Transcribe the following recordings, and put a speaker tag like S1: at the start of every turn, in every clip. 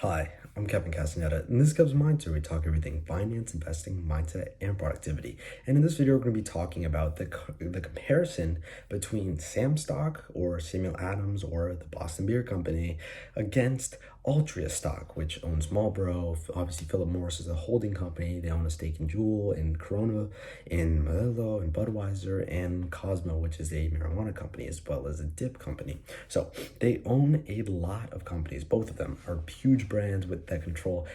S1: Hi, I'm Kevin Castaneda. In this Kev's Mindset, we talk everything finance, investing, mindset, and productivity. And in this video, we're going to be talking about the comparison between Sam stock or Samuel Adams or the Boston Beer Company against Altria stock, which owns Marlboro. Obviously, Philip Morris is a holding company. They own a stake in Juul, in Corona, in Modelo, in Budweiser, and Cosmo, which is a marijuana company, as well as a dip company. So they own a lot of companies. Both of them are huge brands that control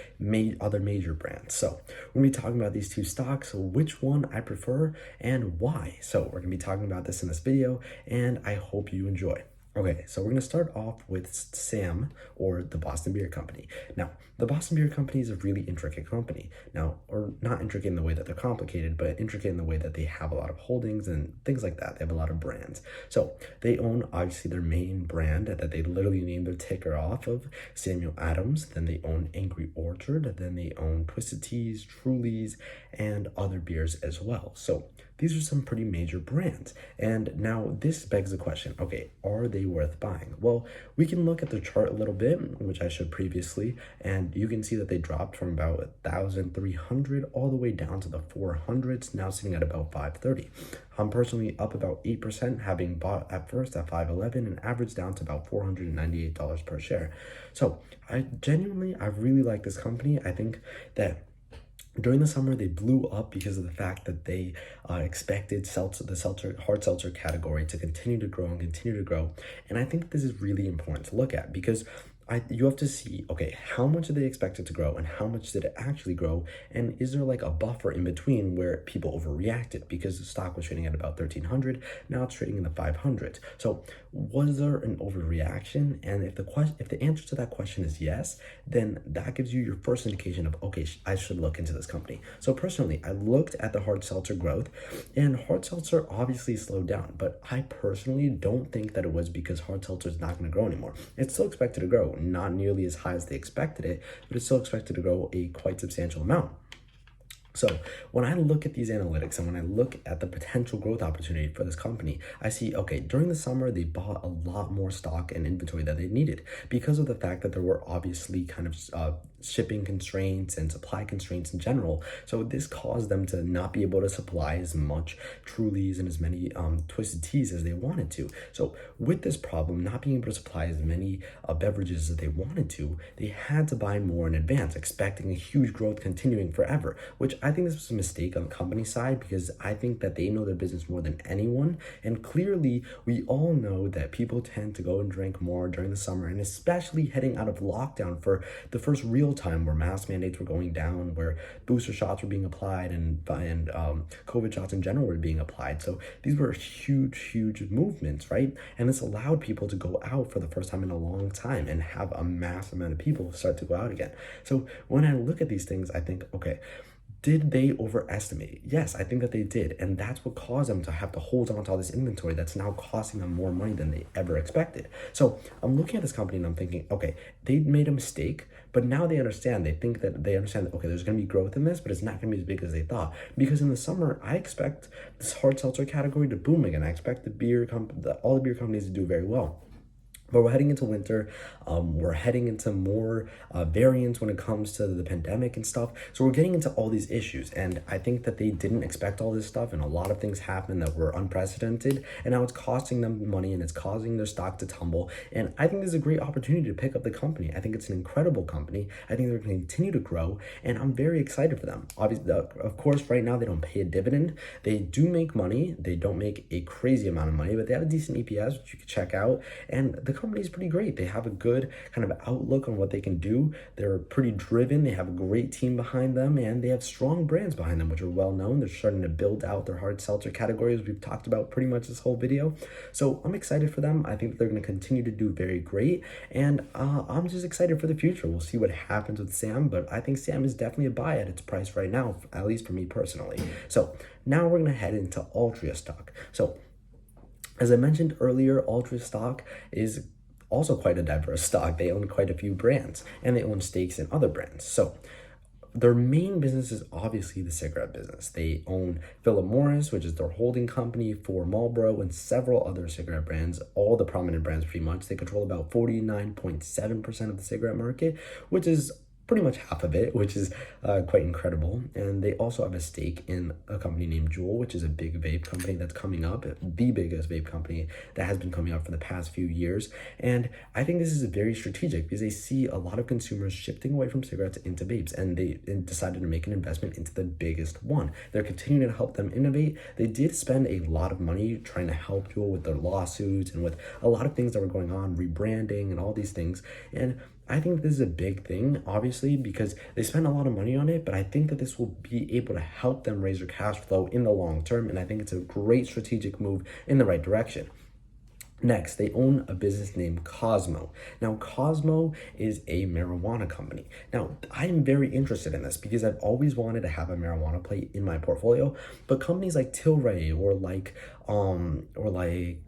S1: other major brands. So we're going to be talking about these two stocks, which one I prefer and why. So we're going to be talking about this in this video, and I hope you enjoy. Okay, so we're going to start off with SAM, or the Boston Beer Company. Now, the Boston Beer Company is a really intricate company. Now, or not intricate in the way that they're complicated, but intricate in the way that they have a lot of holdings and things like that. They have a lot of brands. So they own, obviously, their main brand that they literally named their ticker off of, Samuel Adams. Then they own Angry Orchard. Then they own Twisted Teas, Trulies, and other beers as well. So these are some pretty major brands. And now this begs the question, okay, are they worth buying? Well, we can look at the chart a little bit, which I showed previously, and you can see that they dropped from about 1,300 all the way down to the 400s, now sitting at about 530. I'm personally up about 8%, having bought at first at 511 and averaged down to about $498 per share. So I really like this company. I think that during the summer, they blew up because of the fact that they expected the hard seltzer category to continue to grow and continue to grow. And I think this is really important to look at because you have to see, okay, how much did they expect it to grow and how much did it actually grow? And is there like a buffer in between where people overreacted because the stock was trading at about 1,300, now it's trading in the 500s. So was there an overreaction? And if the answer to that question is yes, then that gives you your first indication of, okay, I should look into this company. So personally, I looked at the hard seltzer growth, and hard seltzer obviously slowed down, but I personally don't think that it was because hard seltzer is not going to grow anymore. It's still expected to grow, not nearly as high as they expected it, but it's still expected to grow a quite substantial amount. So when I look at these analytics and when I look at the potential growth opportunity for this company, I see, okay, during the summer, they bought a lot more stock and inventory that they needed because of the fact that there were obviously kind of shipping constraints and supply constraints in general. So this caused them to not be able to supply as much Trulies and as many Twisted Teas as they wanted to. So with this problem, not being able to supply as many beverages as they wanted to, they had to buy more in advance, expecting a huge growth continuing forever, which I think this was a mistake on the company side because I think that they know their business more than anyone. And clearly, we all know that people tend to go and drink more during the summer, and especially heading out of lockdown for the first real time where mask mandates were going down, where booster shots were being applied, and COVID shots in general were being applied. So these were huge movements, right? And this allowed people to go out for the first time in a long time and have a mass amount of people start to go out again. So when I look at these things, I think, okay, did they overestimate? Yes, I think that they did. And that's what caused them to have to hold on to all this inventory that's now costing them more money than they ever expected. So I'm looking at this company and I'm thinking, okay, they made a mistake, but now they understand. They understand that, okay, there's going to be growth in this, but it's not going to be as big as they thought. Because in the summer, I expect this hard seltzer category to boom again. I expect all the beer companies to do very well. But we're heading into winter. We're heading into more variants when it comes to the pandemic and stuff. So we're getting into all these issues. And I think that they didn't expect all this stuff. And a lot of things happened that were unprecedented. And now it's costing them money and it's causing their stock to tumble. And I think this is a great opportunity to pick up the company. I think it's an incredible company. I think they're going to continue to grow. And I'm very excited for them. Obviously, of course, right now they don't pay a dividend. They do make money. They don't make a crazy amount of money, but they have a decent EPS, which you can check out. And the company is pretty great. They have a good kind of outlook on what they can do. They're pretty driven. They have a great team behind them, and they have strong brands behind them, which are well known. They're starting to build out their hard seltzer categories we've talked about pretty much this whole video. So I'm excited for them. I think that they're going to continue to do very great, and I'm just excited for the future. We'll see what happens with Sam, but I think Sam is definitely a buy at its price right now, at least for me personally. So now we're going to head into Altria stock. So as I mentioned earlier, Altria stock is also quite a diverse stock. They own quite a few brands and they own stakes in other brands. So their main business is obviously the cigarette business. They own Philip Morris, which is their holding company for Marlboro and several other cigarette brands, all the prominent brands pretty much. They control about 49.7% of the cigarette market, which is pretty much half of it, which is quite incredible. And they also have a stake in a company named Juul, which is a big vape company that's coming up, the biggest vape company that has been coming up for the past few years. And I think this is very strategic because they see a lot of consumers shifting away from cigarettes into vapes, and they decided to make an investment into the biggest one. They're continuing to help them innovate. They did spend a lot of money trying to help Juul with their lawsuits and with a lot of things that were going on, rebranding and all these things. And I think this is a big thing, obviously, because they spend a lot of money on it, but I think that this will be able to help them raise their cash flow in the long term, and I think it's a great strategic move in the right direction. Next, they own a business named Cosmo. Now, Cosmo is a marijuana company. Now, I'm very interested in this because I've always wanted to have a marijuana play in my portfolio, but companies like Tilray or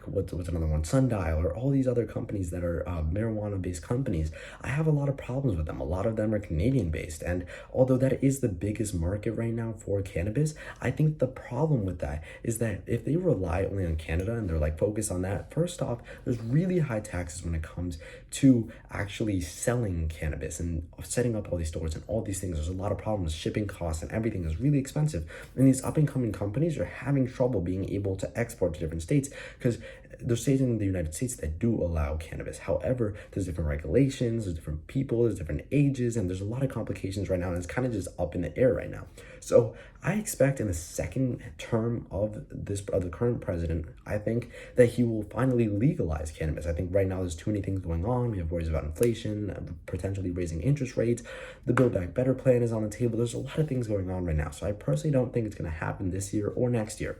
S1: what's another one, Sundial, or all these other companies that are marijuana-based companies, I have a lot of problems with them. A lot of them are Canadian-based, and although that is the biggest market right now for cannabis, I think the problem with that is that if they rely only on Canada and they're like focused on that, first off, there's really high taxes when it comes to actually selling cannabis and setting up all these stores and all these things. There's a lot of problems. Shipping costs and everything is really expensive. And these up and coming companies are having trouble being able to export to different states because there's states in the United States that do allow cannabis. However, there's different regulations, there's different people, there's different ages, and there's a lot of complications right now, and it's kind of just up in the air right now. So I expect in the second term of the current president, I think that he will finally legalize cannabis. I think right now there's too many things going on. We have worries about inflation, potentially raising interest rates. The Build Back Better plan is on the table. There's a lot of things going on right now. So I personally don't think it's going to happen this year or next year.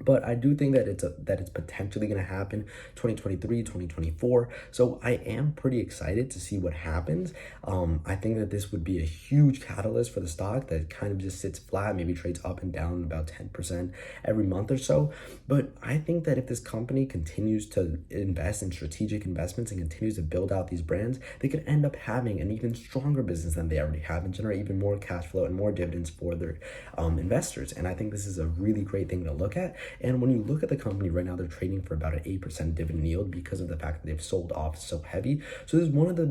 S1: But I do think that it's potentially going to happen 2023, 2024. So I am pretty excited to see what happens. I think that this would be a huge catalyst for the stock that kind of just sits flat, maybe trades up and down about 10% every month or so. But I think that if this company continues to invest in strategic investments and continues to build out these brands, they could end up having an even stronger business than they already have and generate even more cash flow and more dividends for their investors. And I think this is a really great thing to look at. And when you look at the company right now, they're trading for about an 8% dividend yield because of the fact that they've sold off so heavy. So this is one of the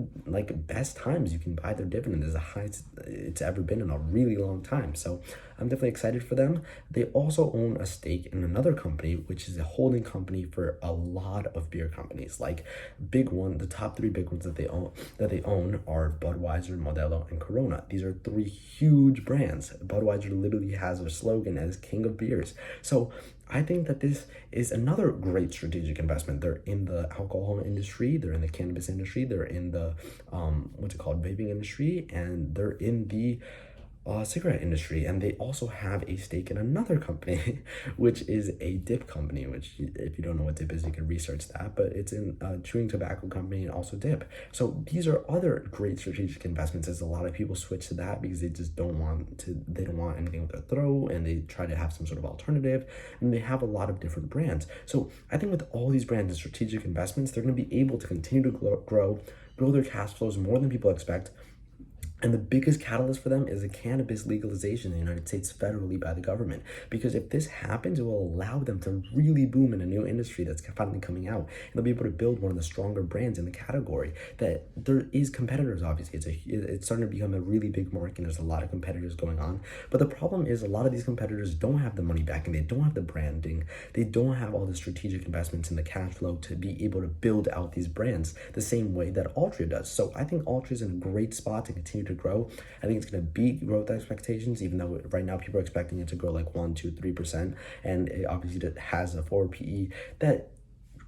S1: best times you can buy their dividend. It's the highest it's ever been in a really long time. So I'm definitely excited for them. They also own a stake in another company, which is a holding company for a lot of beer companies. Like the top three big ones that they own are Budweiser, Modelo, and Corona. These are three huge brands. Budweiser literally has a slogan as King of Beers. So I think that this is another great strategic investment. They're in the alcohol industry, they're in the cannabis industry, they're in the vaping industry, and they're in the cigarette industry, and they also have a stake in another company which is a dip company, which if you don't know what dip is, you can research that, but it's in a chewing tobacco company and also dip. So these are other great strategic investments, as a lot of people switch to that because they just don't want anything with their throat, and they try to have some sort of alternative, and they have a lot of different brands. So I think with all these brands and strategic investments, they're going to be able to continue to grow their cash flows more than people expect. And the biggest catalyst for them is a cannabis legalization in the United States federally by the government. Because if this happens, it will allow them to really boom in a new industry that's finally coming out. And they'll be able to build one of the stronger brands in the category. That there is competitors, obviously. It's starting to become a really big market, and there's a lot of competitors going on. But the problem is a lot of these competitors don't have the money backing. They don't have the branding. They don't have all the strategic investments in the cash flow to be able to build out these brands the same way that Altria does. So I think Altria is in a great spot to continue to grow. I think it's going to beat growth expectations, even though right now people are expecting it to grow like 1, 2, 3%. And it obviously has a forward PE that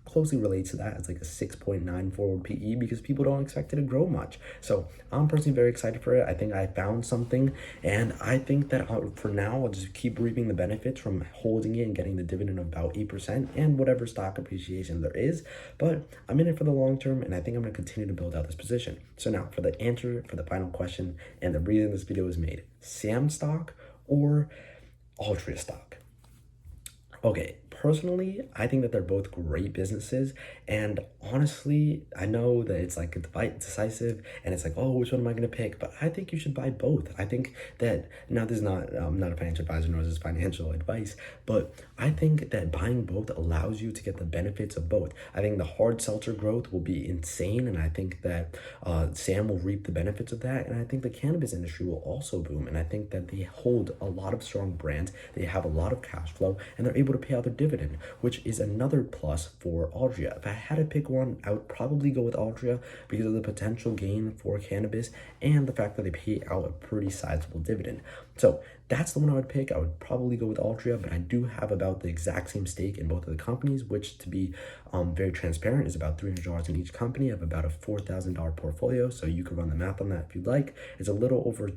S1: closely relates to that. It's like a 6.9 forward PE because people don't expect it to grow much. So I'm personally very excited for it. I think I found something, and I think that for now I'll just keep reaping the benefits from holding it and getting the dividend of about 8% and whatever stock appreciation there is. But I'm in it for the long term, and I think I'm going to continue to build out this position. So now for the answer for the final question and the reason this video was made: Sam stock or Altria stock? Okay, personally, I think that they're both great businesses. And honestly, I know that it's like decisive and it's like, oh, which one am I going to pick? But I think you should buy both. I think that, now this is not, I'm not a financial advisor, nor is this financial advice, but I think that buying both allows you to get the benefits of both. I think the hard seltzer growth will be insane. And I think that Sam will reap the benefits of that. And I think the cannabis industry will also boom. And I think that they hold a lot of strong brands. They have a lot of cash flow and they're able to pay out their dividend, which is another plus for Altria. If I had to pick one, I would probably go with Altria because of the potential gain for cannabis and the fact that they pay out a pretty sizable dividend. So that's the one I would pick. I would probably go with Altria, but I do have about the exact same stake in both of the companies, which, to be very transparent, is about $300 in each company. I have about a $4,000 portfolio, so you can run the math on that if you'd like. It's a little over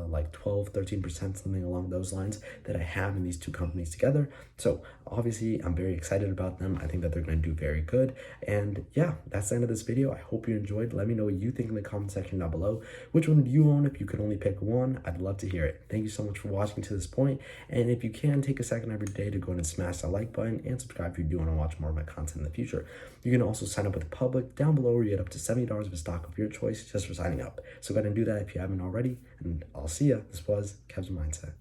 S1: like 12-13%, something along those lines, that I have in these two companies together. So obviously I'm very excited about them. I think that they're going to do very good. And yeah, that's the end of this video. I hope you enjoyed. Let me know what you think in the comment section down below. Which one do you own if you could only pick one? I'd love to hear it. Thank you so much for watching to this point. And if you can, take a second every day to go and smash that like button and subscribe if you do want to watch more of my content in the future. You can also sign up with the public down below where you get up to $70 of a stock of your choice just for signing up. So go ahead and do that if you haven't already. And I'll see ya. This was Kev's Mindset.